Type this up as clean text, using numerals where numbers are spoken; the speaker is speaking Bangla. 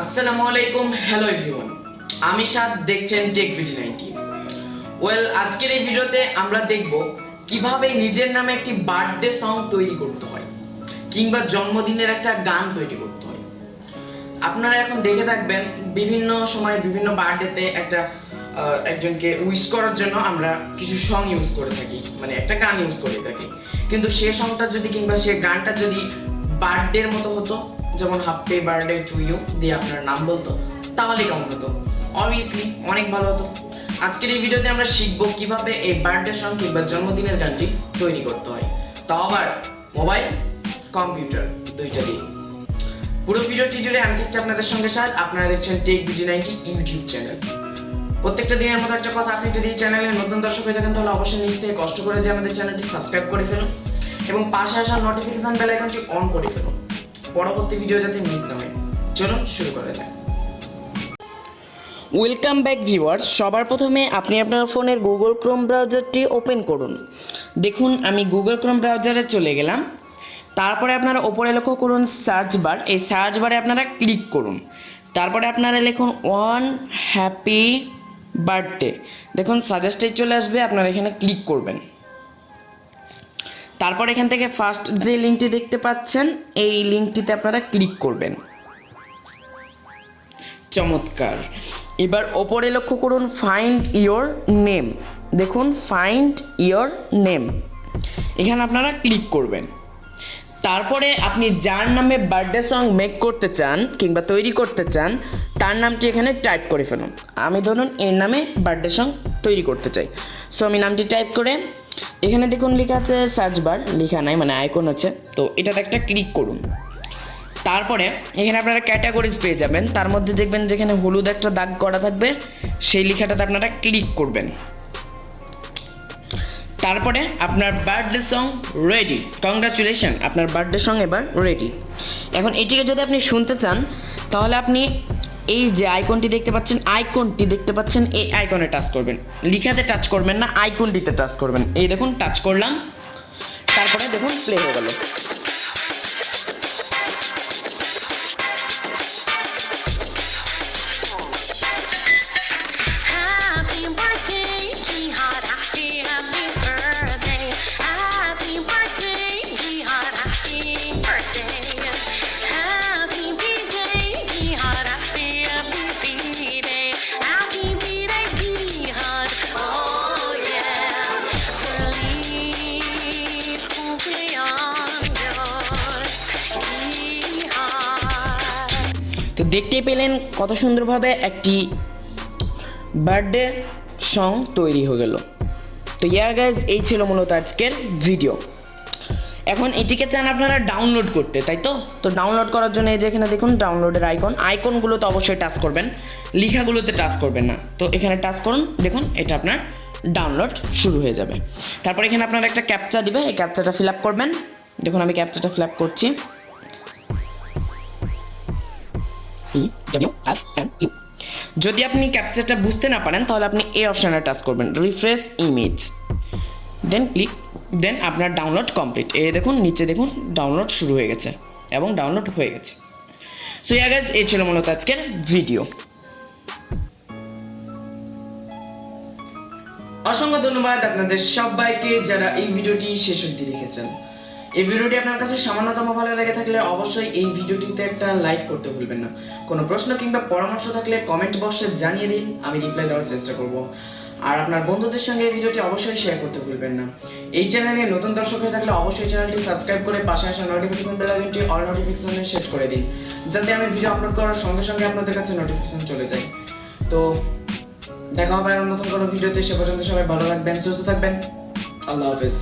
আসসালামু আলাইকুম, হ্যালো এভরিওয়ান। আমি সাদ, দেখছেন টেক বিডি 90। আজকের এই ভিডিওতে আমরা দেখব কিভাবে নিজের নামে একটি বার্থডে সং তৈরি করতে হয় কিংবা জন্মদিনের একটা গান তৈরি করতে হয়। আপনারা এখন দেখে থাকবেন বিভিন্ন সময় বিভিন্ন বার্থডেতে একজনকে উইশ করার জন্য আমরা কিছু সং ইউজ করে থাকি, মানে একটা গান ইউজ করে থাকি। কিন্তু সে সংটা যদি কিংবা সে গানটা যদি বার্থডের মতো হতো, যেমন হ্যাপি বার্থডে টু ইউ দিয়ে আপনার নাম বলতো, তাহলে কেমন হতো? অবভিয়াসলি অনেক ভালো হতো। আজকের এই ভিডিওতে আমরা শিখবো কিভাবে এই বার্থডে সং কিংবা জন্মদিনের গানটি তৈরি করতে হয়, তাও আবার মোবাইল কম্পিউটার দুইটা দিয়ে। পুরো ভিডিওটি জুড়ে আমি থাকছি আপনাদের সঙ্গে সাথ। আপনারা দেখছেন টেক বিডি 90 ইউটিউব চ্যানেল। প্রত্যেকটা দিনের মতো একটা কথা, আপনি যদি এই চ্যানেলে নতুন দর্শক হয়ে থাকেন তাহলে অবশ্যই নিজ থেকে কষ্ট করে যে আমাদের চ্যানেলটি সাবস্ক্রাইব করে ফেলুন এবং পাশে আসা নোটিফিকেশন বেল আইকনটি অন করে ফেলুন, পরবর্তী ভিডিও যাতে মিস না হয়। চলুন শুরু করা যাক। Welcome back viewers. সবার প্রথমে আপনি আপনার ফোনের গুগল ক্রোম ব্রাউজারটি ওপেন করুন। দেখুন আমি গুগল ক্রোম ব্রাউজারে চলে গেলাম। তারপরে আপনারা ওপরে লক্ষ্য করুন সার্চ বার, এই সার্চ বারে আপনারা ক্লিক করুন। তারপরে আপনারা লিখুন ওয়ান হ্যাপি বার্থডে। দেখুন সাজেস্টেড চলে আসবে, আপনারা এখানে ক্লিক করবেন। তারপর এখান থেকে ফার্স্ট যে লিঙ্কটি দেখতে পাচ্ছেন এই লিঙ্কটিতে আপনারা ক্লিক করবেন। চমৎকার। এবার ওপরে লক্ষ্য করুন ফাইন্ড ইয়োর নেম। দেখুন ফাইন্ড ইয়োর নেম, এখানে আপনারা ক্লিক করবেন। তারপরে আপনি যার নামে বার্থডে সং মেক করতে চান কিংবা তৈরি করতে চান তার নামটি এখানে টাইপ করে ফেলুন। আমি ধরুন এর নামে বার্থডে সং তৈরি করতে চাই, সো আমি নামটি টাইপ করে এখানে দেখুন লেখা আছে সার্চ বার, লেখা নাই মানে আইকন আছে, তো এটাতে একটা ক্লিক করুন। তারপরে এখানে আপনারা ক্যাটাগরিজ পেয়ে যাবেন, তার মধ্যে দেখবেন যেখানে হলুদ একটা দাগ করা থাকবে সেই লেখাটাতে আপনারা ক্লিক করবেন। তারপরে আপনার বার্থডে সং রেডি। কংগ্রাচুলেশন, আপনার বার্থডে সং এবার রেডি। এখন এটিকে যদি আপনি শুনতে চান তাহলে আপনি এই যে আইকনটি দেখতে পাচ্ছেন এই আইকনে টাচ করবেন। লিখাতে টাচ করবেন না, আইকনটিতে টাচ করবেন। এই দেখুন টাচ করলাম, তারপরে দেখুন প্লে হয়ে গেল। তো দেখতেই পেলেন কত সুন্দরভাবে একটি বার্থডে সং তৈরি হয়ে গেল। তো গাইজ, এই ছিল মূলত আজকের ভিডিও। এখন এটিকে চান আপনারা ডাউনলোড করতে, তাই তো ডাউনলোড করার জন্য এই যে এখানে দেখুন ডাউনলোডের আইকনগুলোতে অবশ্যই টাচ করবেন, লেখাগুলোতে টাচ করবেন না। তো এখানে টাচ করুন, দেখুন এটা আপনার ডাউনলোড শুরু হয়ে যাবে। তারপর এখানে আপনারা একটা ক্যাপচা দিবে, এই ক্যাপচাটা ফিল আপ করবেন। দেখুন আমি ক্যাপচাটা ফিল আপ করছি। যদি আপনি ক্যাপচারটা বুঝতে না পারেন তাহলে আপনি এই অপশানে টাচ করবেন, রিফ্রেশ ইমেজ, দেন ক্লিক, দেন আপনার ডাউনলোড কমপ্লিট। এই দেখুন নিচে দেখুন ডাউনলোড শুরু হয়ে গেছে এবং ডাউনলোড হয়ে গেছে। সো গাইস, এই ছিল মূলত আজকের ভিডিও। অসংখ্য ধন্যবাদ আপনাদের সবাইকে যারা এই ভিডিওটি শেষ অবধি দেখেছেন। এই ভিডিওটি আপনার কাছে সামান্যতম ভালো লেগে থাকলে অবশ্যই এই ভিডিওটিতে একটা লাইক করতে ভুলবেন না। কোনো প্রশ্ন কিংবা পরামর্শ থাকলে কমেন্ট বক্সে জানিয়ে দিন, আমি রিপ্লাই দেওয়ার চেষ্টা করব। আর আপনার বন্ধুদের সঙ্গে এই ভিডিওটি অবশ্যই শেয়ার করতে ভুলবেন না। এই চ্যানেলে নতুন দর্শক হয়ে থাকলে অবশ্যই চ্যানেলটি সাবস্ক্রাইব করে পাশে আসা নোটিফিকেশন বেল আইকনটি অল নোটিফিকেশনে সেট করে দিন, যাতে আমি ভিডিও আপলোড করার সঙ্গে সঙ্গে আপনাদের কাছে নোটিফিকেশন চলে যায়। তো দেখা হবে আর নতুন কোনো ভিডিওতে। সে পর্যন্ত সবাই ভালো থাকবেন, সুস্থ থাকবেন। আল্লাহ হাফেজ।